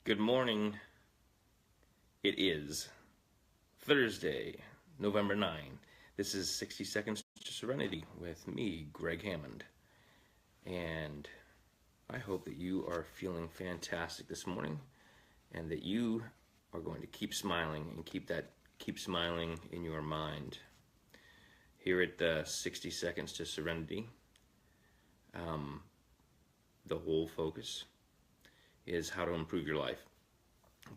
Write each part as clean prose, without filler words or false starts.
Good morning. It is Thursday, November 9. This is 60 Seconds to Serenity with me, Gregg Hammond. And I hope that you are feeling fantastic this morning and that you are going to keep smiling and keep smiling in your mind. Here at the 60 Seconds to Serenity, the whole focus is how to improve your life.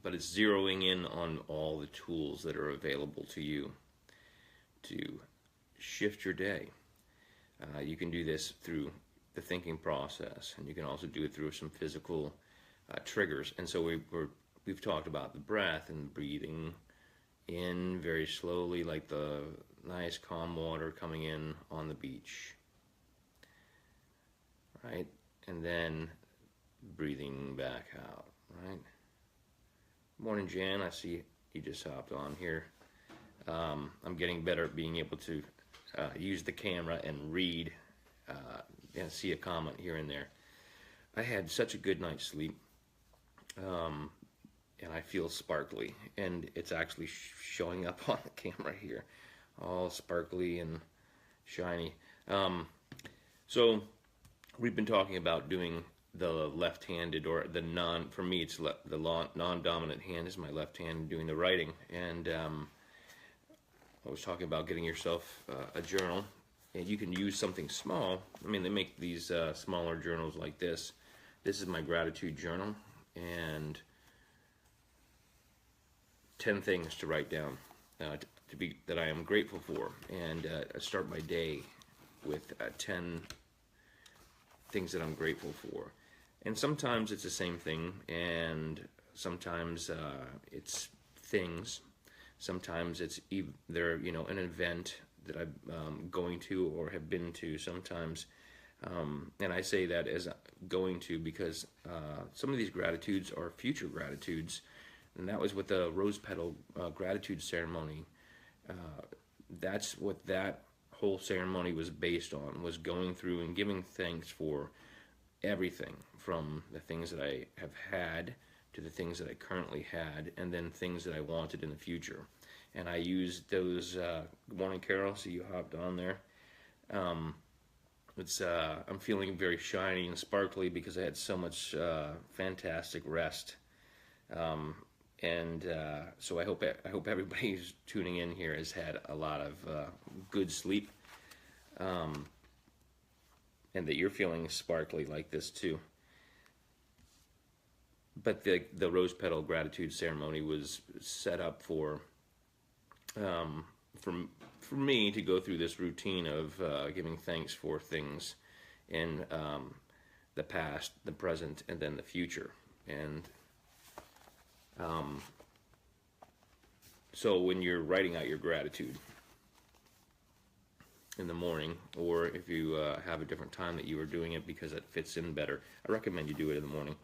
But it's zeroing in on all the tools that are available to you to shift your day. You can do this through the thinking process, and you can also do it through some physical triggers. And so we've talked about the breath and breathing in very slowly, like the nice calm water coming in on the beach, right? And then breathing back out, right? Morning, Jan. I see you just hopped on here. I'm getting better at being able to use the camera and read and see a comment here and there. I had such a good night's sleep, and I feel sparkly, and it's actually showing up on the camera here, all sparkly and shiny. So we've been talking about doing the left-handed, or the for me it's the non-dominant hand is my left hand doing the writing. And I was talking about getting yourself a journal, and you can use something small. I mean, they make these smaller journals like this. This is my gratitude journal, and 10 things to write down that I am grateful for, and I start my day with 10 things that I'm grateful for. And sometimes it's the same thing, and sometimes it's things. Sometimes it's either an event that I'm going to or have been to. Sometimes, and I say that as going to because some of these gratitudes are future gratitudes, and that was what the rose petal gratitude ceremony. That's what that whole ceremony was based on, was going through and giving thanks for everything, from the things that I have had to the things that I currently had, and then things that I wanted in the future. And I used those. Good morning, Carol. See you hopped on there. I'm feeling very shiny and sparkly because I had so much fantastic rest. So I hope everybody who's tuning in here has had a lot of good sleep. And that you're feeling sparkly like this too. But the rose petal gratitude ceremony was set up for me to go through this routine of giving thanks for things in the past, the present, and then the future. And so when you're writing out your gratitude in the morning, or if you have a different time that you are doing it because it fits in better, I recommend you do it in the morning.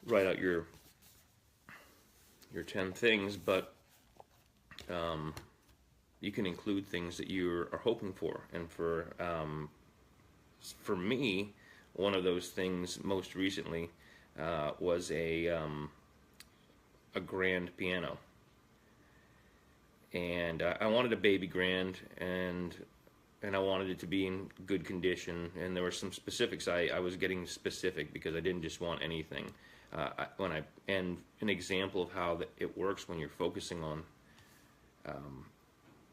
Write out your 10 things, but you can include things that you are hoping for. And for me, one of those things most recently was a grand piano. And I wanted a baby grand, and I wanted it to be in good condition. And there were some specifics. I was getting specific because I didn't just want anything. And an example of how it works when you're focusing on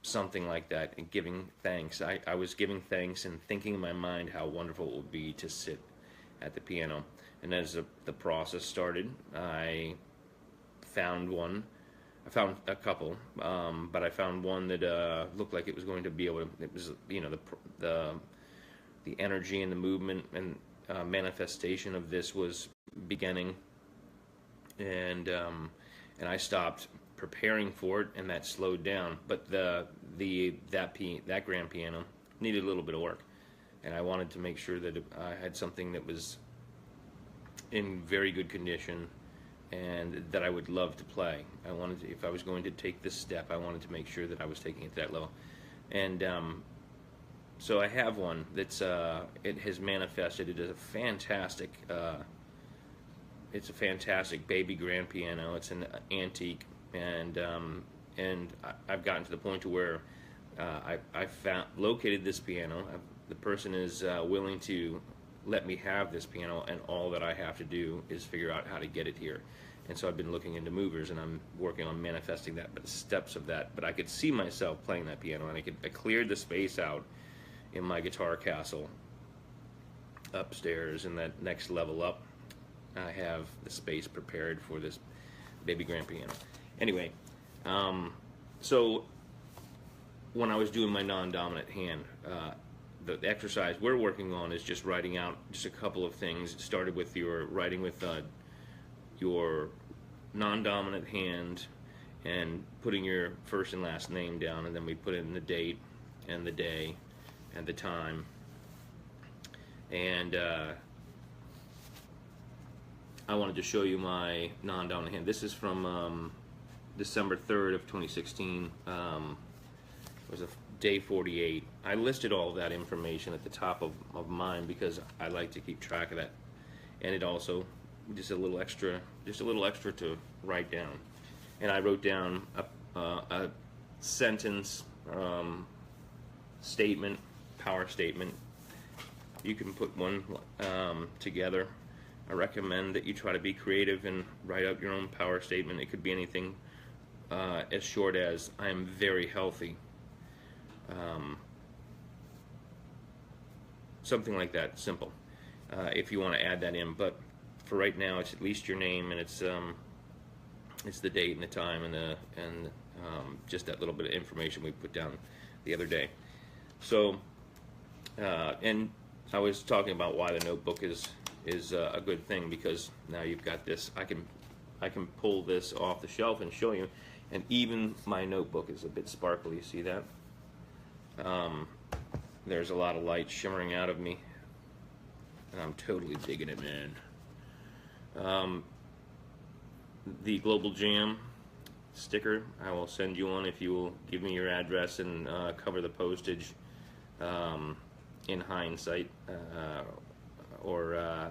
something like that and giving thanks. I was giving thanks and thinking in my mind how wonderful it would be to sit at the piano. And as the process started, I found one. I found a couple, but I found one that looked like it was going to be able to. It was, the energy and the movement and manifestation of this was beginning, and I stopped preparing for it, and that slowed down. But that grand piano needed a little bit of work, and I wanted to make sure that I had something that was in very good condition, and that I would love to play. I wanted to, if I was going to take this step, I wanted to make sure that I was taking it to that level. And so I have one that's it has manifested. It is a fantastic it's a fantastic baby grand piano. It's an antique, and I've gotten to the point to where I found located this piano. The person is willing to let me have this piano, and all that I have to do is figure out how to get it here. And so I've been looking into movers, and I'm working on manifesting that, but the steps of that. But I could see myself playing that piano, and I cleared the space out in my guitar castle upstairs, and that next level up, I have the space prepared for this baby grand piano. Anyway, so when I was doing my non-dominant hand, the exercise we're working on is just writing out just a couple of things. It started with your writing with your non-dominant hand and putting your first and last name down, and then we put in the date and the day and the time. And I wanted to show you my non-dominant hand. This is from December 3rd of 2016. It was a day 48. I listed all of that information at the top of mine because I like to keep track of that, and it also just a little extra to write down. And I wrote down a sentence, statement, power statement. You can put one together. I recommend that you try to be creative and write out your own power statement. It could be anything as short as "I am very healthy." Something like that, simple. If you want to add that in, but for right now, it's at least your name, and it's the date and the time and just that little bit of information we put down the other day. So, and I was talking about why the notebook is a good thing, because now you've got this. I can pull this off the shelf and show you, and even my notebook is a bit sparkly. You see that? There's a lot of light shimmering out of me, and I'm totally digging it, man. The Global Jam sticker, I will send you one if you will give me your address and cover the postage in hindsight or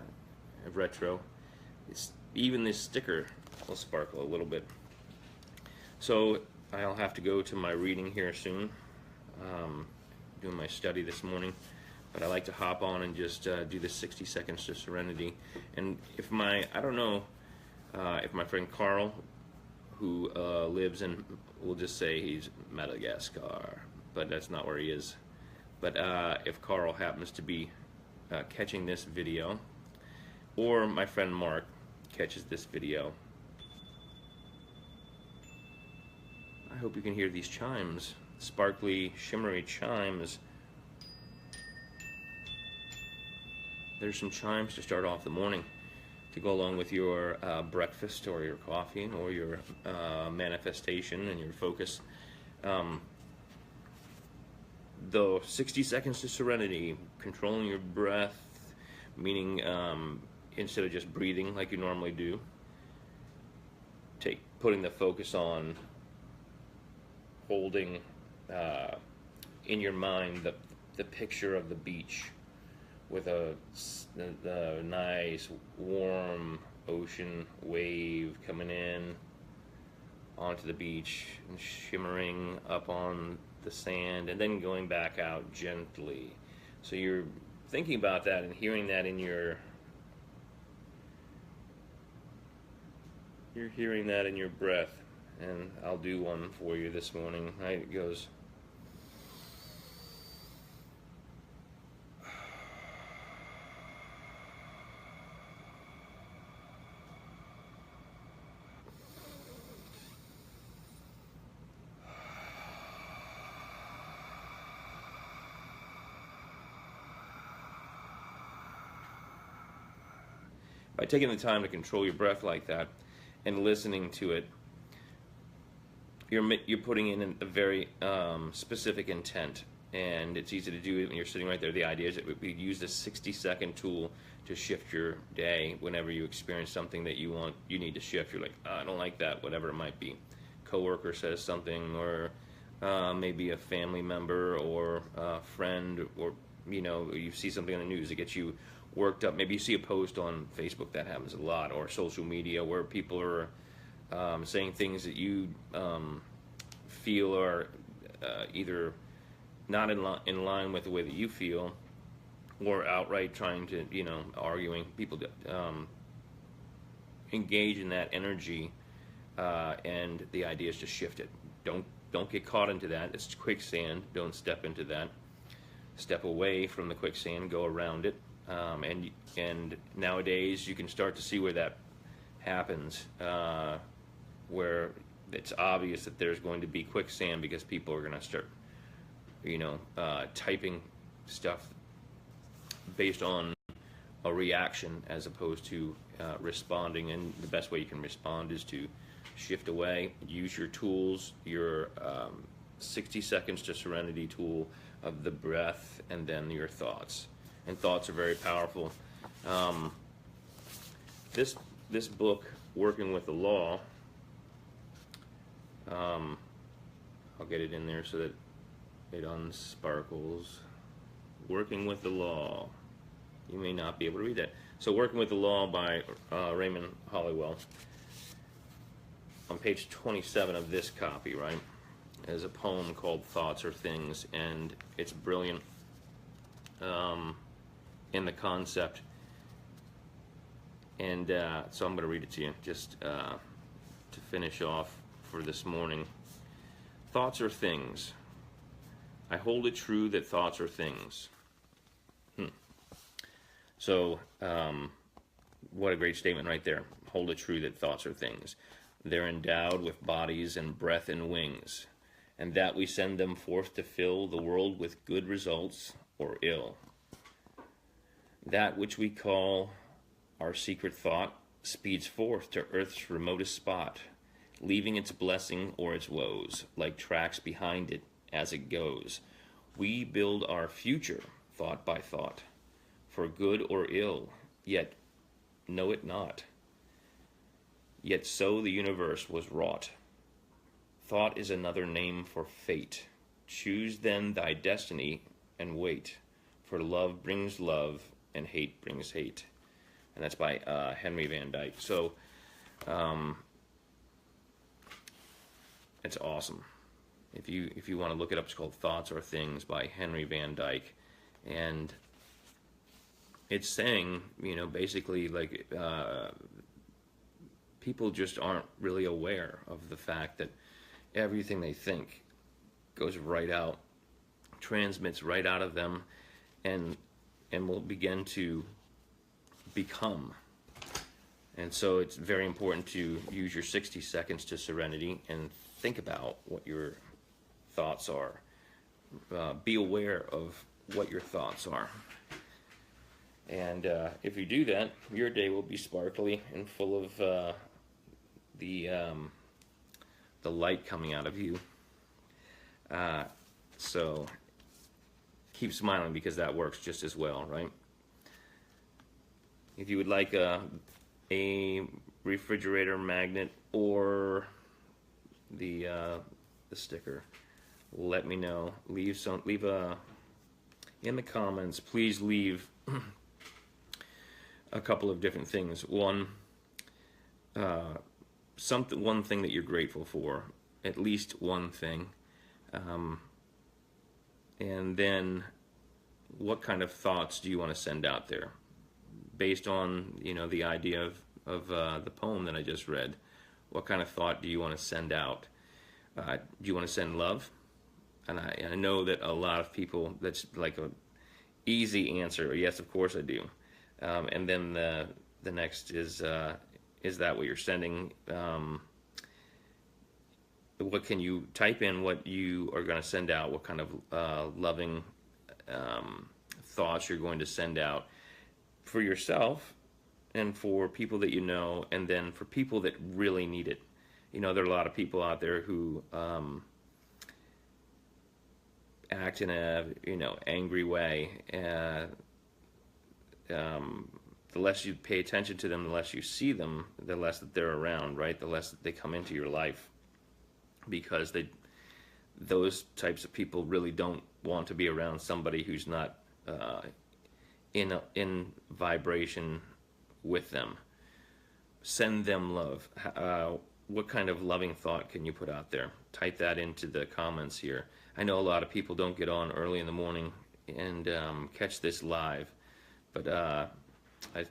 retro. Even this sticker will sparkle a little bit. So I'll have to go to my reading here soon. Doing my study this morning, but I like to hop on and just do the 60 seconds to Serenity. And if I don't know if my friend Carl, who lives in, we'll just say he's Madagascar, but that's not where he is. But if Carl happens to be catching this video, or my friend Mark catches this video, I hope you can hear these chimes. Sparkly, shimmery chimes. There's some chimes to start off the morning to go along with your breakfast or your coffee or your manifestation and your focus. The 60 seconds to Serenity, controlling your breath, meaning instead of just breathing like you normally do, putting the focus on holding in your mind the picture of the beach with the nice warm ocean wave coming in onto the beach and shimmering up on the sand and then going back out gently. So you're thinking about that and hearing that in your breath. And I'll do one for you this morning. It goes. By taking the time to control your breath like that and listening to it, you're putting in a very specific intent, and it's easy to do when you're sitting right there. The idea is that we use this 60-second tool to shift your day whenever you experience something that you need to shift. You're like, oh, I don't like that, whatever it might be. Coworker says something, or maybe a family member or a friend, or you see something on the news that gets you worked up. Maybe you see a post on Facebook, that happens a lot, or social media, where people are saying things that you feel are either not in line with the way that you feel, or outright trying to, arguing. People engage in that energy, and the idea is to shift it. Don't get caught into that. It's quicksand. Don't step into that. Step away from the quicksand. Go around it. And nowadays you can start to see where that happens, where it's obvious that there's going to be quicksand because people are going to start, typing stuff based on a reaction as opposed to responding. And the best way you can respond is to shift away. Use your tools, your 60 seconds to serenity tool of the breath, and then your thoughts. And thoughts are very powerful. This book, Working with the Law, I'll get it in there so that it unsparkles. Working with the Law. You may not be able to read that. So Working with the Law by Raymond Hollowell. On page 27 of this copy, right, is a poem called Thoughts Are Things, and it's brilliant in the concept. And so I'm going to read it to you just to finish off for this morning. Thoughts are things. I hold it true that thoughts are things. So, what a great statement right there. Hold it true that thoughts are things. They're endowed with bodies and breath and wings, and that we send them forth to fill the world with good results or ill. That which we call our secret thought speeds forth to earth's remotest spot, leaving its blessing or its woes, like tracks behind it as it goes. We build our future thought by thought, for good or ill, yet know it not. Yet so the universe was wrought. Thought is another name for fate. Choose then thy destiny and wait, for love brings love and hate brings hate. And that's by Henry Van Dyke. So it's awesome. If you want to look it up, it's called Thoughts Are Things by Henry Van Dyke. And it's saying, basically, like, people just aren't really aware of the fact that everything they think goes right out, transmits right out of them, and will begin to become. And so it's very important to use your 60 seconds to serenity and think about what your thoughts are. Be aware of what your thoughts are. And if you do that, your day will be sparkly and full of the light coming out of you. So keep smiling, because that works just as well, right? If you would like a refrigerator magnet or the sticker, let me know. Leave in the comments. Please leave a couple of different things. One thing that you're grateful for, at least one thing, and then what kind of thoughts do you want to send out there, based on the idea of the poem that I just read. What kind of thought do you want to send out? Do you want to send love? And I know that a lot of people, that's like a easy answer. Yes, of course I do. And then the next is that what you're sending? What can you type in? What you are going to send out? What kind of loving thoughts you're going to send out for yourself and for people that you know, and then for people that really need it. There are a lot of people out there who act in a angry way. The less you pay attention to them, the less you see them, the less that they're around, right? The less that they come into your life, because those types of people really don't want to be around somebody who's not in vibration with them. Send them love. What kind of loving thought can you put out there? Type that into the comments here. I know a lot of people don't get on early in the morning and catch this live, but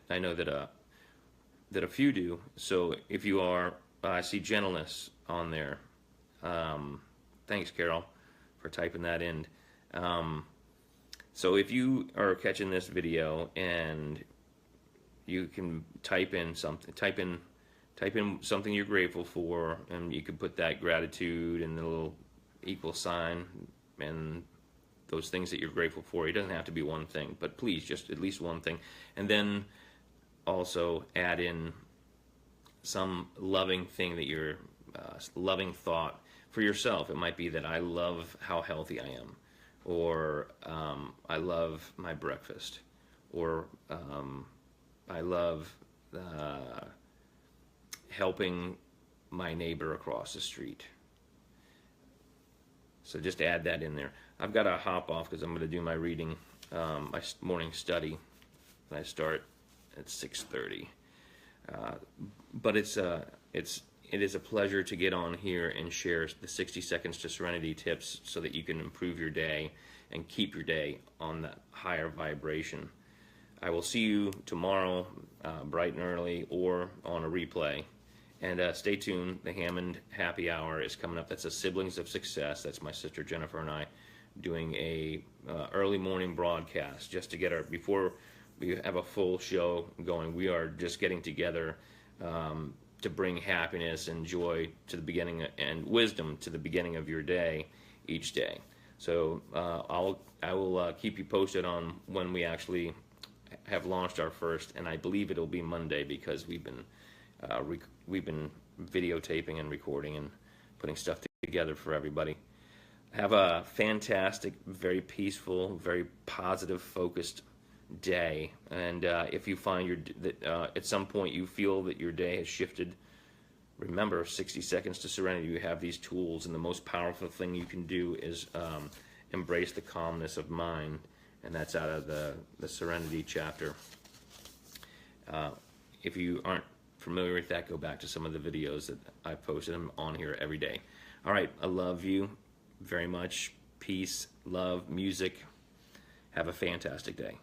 I know that a few do. So if you are, I see gentleness on there. Thanks, Carol, for typing that in. So if you are catching this video and you can type in something something you're grateful for, and you can put that gratitude and the little equal sign and those things that you're grateful for. It doesn't have to be one thing, but please just at least one thing. And then also add in some loving thing that you're loving thought for yourself. It might be that I love how healthy I am, or I love my breakfast, or I love helping my neighbor across the street. So just add that in there. I've got to hop off because I'm going to do my reading, my morning study. I start at 6:30. But it is a pleasure to get on here and share the 60 Seconds to Serenity tips so that you can improve your day and keep your day on that higher vibration. I will see you tomorrow, bright and early, or on a replay. And stay tuned. The Hammond Happy Hour is coming up. That's a Siblings of Success. That's my sister Jennifer and I doing a early morning broadcast just to get before we have a full show going. We are just getting together to bring happiness and joy to the beginning and wisdom to the beginning of your day each day. So I will keep you posted on when we actually have launched our first, and I believe it'll be Monday because we've been videotaping and recording and putting stuff together for everybody. Have a fantastic, very peaceful, very positive, focused day. And if you find that at some point you feel that your day has shifted, remember 60 Seconds to Serenity. You have these tools, and the most powerful thing you can do is embrace the calmness of mind, and that's out of the Serenity chapter. If you aren't familiar with that, go back to some of the videos that I've posted. I'm on here every day. All right, I love you very much. Peace, love, music. Have a fantastic day.